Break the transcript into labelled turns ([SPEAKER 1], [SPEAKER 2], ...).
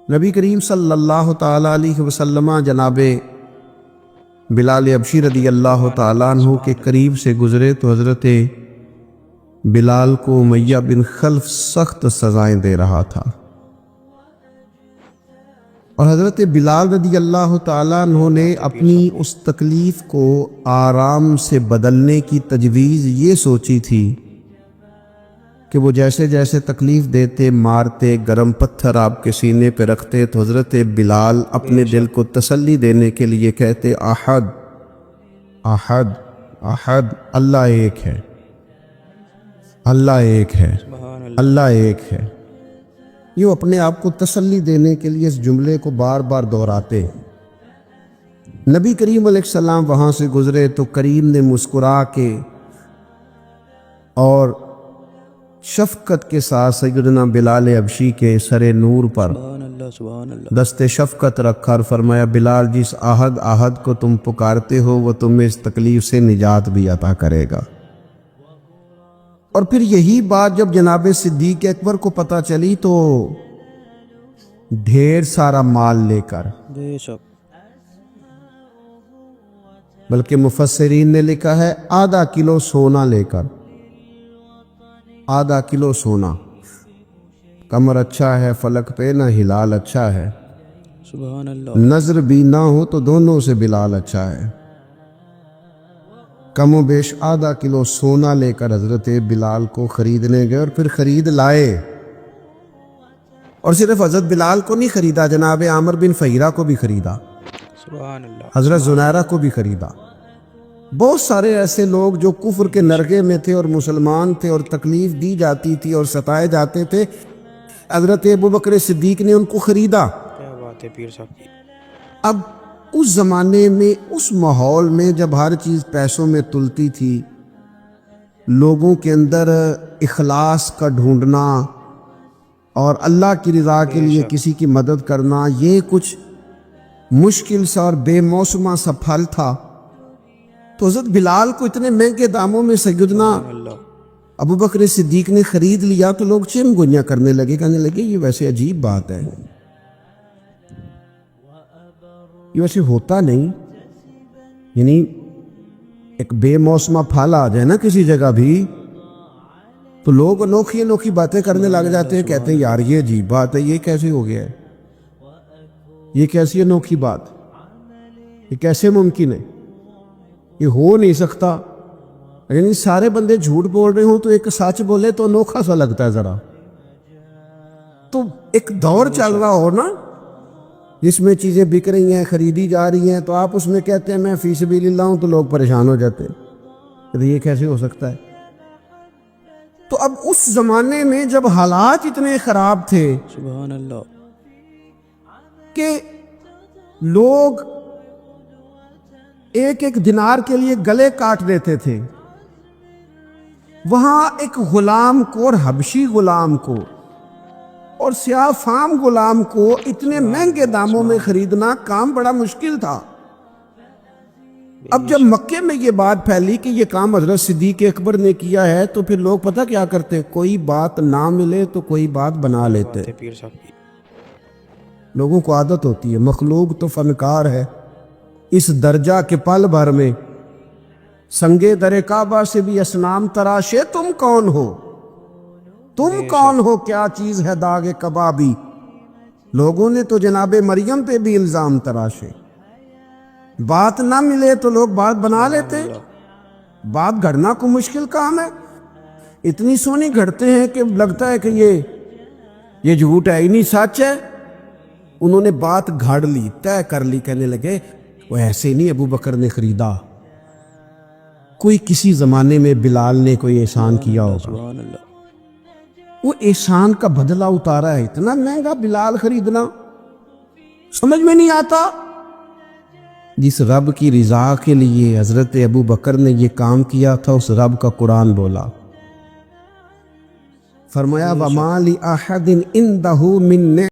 [SPEAKER 1] نبی کریم صلی اللہ تعالیٰ علیہ وسلم جناب بلال حبشی رضی اللہ تعالیٰ عنہ کے قریب سے گزرے تو حضرت بلال کو امیہ بن خلف سخت سزائیں دے رہا تھا، اور حضرت بلال رضی اللہ تعالیٰ عنہ نے اپنی اس تکلیف کو آرام سے بدلنے کی تجویز یہ سوچی تھی کہ وہ جیسے جیسے تکلیف دیتے، مارتے، گرم پتھر آپ کے سینے پہ رکھتے تو حضرت بلال اپنے دل کو تسلی دینے کے لیے کہتے احد احد احد، اللہ ایک ہے، اللہ ایک ہے، اللہ ایک ہے۔ یہ اپنے آپ کو تسلی دینے کے لیے اس جملے کو بار بار دہراتے ہیں۔ نبی کریم علیہ السلام وہاں سے گزرے تو کریم نے مسکرا کے اور شفقت کے ساتھ سیدنا بلال حبشی کے سر نور پر دست شفقت رکھا اور فرمایا بلال، جس احد احد کو تم پکارتے ہو وہ تمہیں اس تکلیف سے نجات بھی عطا کرے گا۔ اور پھر یہی بات جب جناب صدیق اکبر کو پتہ چلی تو ڈھیر سارا مال لے کر،
[SPEAKER 2] بے شک،
[SPEAKER 1] بلکہ مفسرین نے لکھا ہے آدھا کلو سونا لے کر، آدھا کلو سونا، کمر اچھا ہے فلک پہ نہ ہلال اچھا ہے،
[SPEAKER 2] سبحان اللہ،
[SPEAKER 1] نظر بھی نہ ہو تو دونوں سے بلال اچھا ہے۔ کم و بیش آدھا کلو سونا لے کر حضرت بلال کو خریدنے گئے اور پھر خرید لائے۔ اور صرف حضرت بلال کو نہیں خریدا، جناب عامر بن فہیرہ کو بھی خریدا،
[SPEAKER 2] سبحان اللہ،
[SPEAKER 1] حضرت زنیرہ کو بھی خریدا۔ بہت سارے ایسے لوگ جو کفر کے نرغے میں تھے اور مسلمان تھے اور تکلیف دی جاتی تھی اور ستائے جاتے تھے، حضرت ابوبکر صدیق نے ان کو خریدا۔
[SPEAKER 2] کیا بات ہے پیر صاحب کی۔
[SPEAKER 1] اب اس زمانے میں، اس ماحول میں جب ہر چیز پیسوں میں تلتی تھی، لوگوں کے اندر اخلاص کا ڈھونڈنا اور اللہ کی رضا کے لیے کسی کی مدد کرنا یہ کچھ مشکل سا اور بے موسمہ سا پھل تھا، تو حضرت بلال کو اتنے مہنگے داموں میں سیدنا ابوبکر صدیق نے خرید لیا تو لوگ چم گنیاں کرنے لگے، کہنے لگے یہ ویسے عجیب بات ہے، یہ ویسے ہوتا نہیں، یعنی ایک بے موسمہ پھل آ جائے نا کسی جگہ بھی تو لوگ انوکھی انوکھی باتیں کرنے لگ جاتے ہیں، کہتے ہیں یار یہ عجیب بات ہے، یہ کیسے ہو گیا ہے، یہ کیسی انوکھی بات، یہ کیسے ممکن ہے، یہ ہو نہیں سکتا۔ یعنی سارے بندے جھوٹ بول رہے ہوں تو ایک سچ بولے تو انوکھا سا لگتا ہے ذرا، تو ایک دور چل رہا ہو نا جس میں چیزیں بک رہی ہیں، خریدی جا رہی ہیں، تو آپ اس میں کہتے ہیں میں فی سبیل اللہ ہوں تو لوگ پریشان ہو جاتے ہیں کہ یہ کیسے ہو سکتا ہے۔ تو اب اس زمانے میں جب حالات اتنے خراب تھے
[SPEAKER 2] سبحان اللہ،
[SPEAKER 1] کہ لوگ ایک ایک دینار کے لیے گلے کاٹ دیتے تھے، وہاں ایک غلام کو اور حبشی غلام کو اور سیاہ فام غلام کو اتنے مہنگے داموں میں خریدنا کام بڑا مشکل تھا۔ اب جب مکے میں یہ بات پھیلی کہ یہ کام حضرت صدیق اکبر نے کیا ہے تو پھر لوگ پتہ کیا کرتے، کوئی بات نہ ملے تو کوئی بات بنا لیتے۔
[SPEAKER 2] پیر صاحب کی
[SPEAKER 1] لوگوں کو عادت ہوتی ہے، مخلوق تو فنکار ہے اس درجہ کے پل بھر میں، سنگے در کعبہ سے بھی اصنام تراشے، تم کون ہو، تم کون ہو، کیا چیز ہے داغ کبابی۔ لوگوں نے تو جناب مریم پہ بھی الزام تراشے، بات نہ ملے تو لوگ بات بنا لیتے، بات گھڑنا کو مشکل کام ہے، اتنی سونی گھڑتے ہیں کہ لگتا ہے کہ یہ جھوٹ ہے ہی نہیں، سچ ہے۔ انہوں نے بات گھڑ لی، طے کر لی، کہنے لگے وہ ایسے نہیں ابوبکر نے خریدا، کوئی کسی زمانے میں بلال نے کوئی احسان کیا ہوگا،
[SPEAKER 2] سبحان اللہ،
[SPEAKER 1] وہ احسان کا بدلہ اتارا ہے، اتنا مہنگا بلال خریدنا سمجھ میں نہیں آتا۔ جس رب کی رضا کے لیے حضرت ابوبکر نے یہ کام کیا تھا اس رب کا قرآن بولا، فرمایا وَمَا لِأَحَدٍ عِندَهُ مِن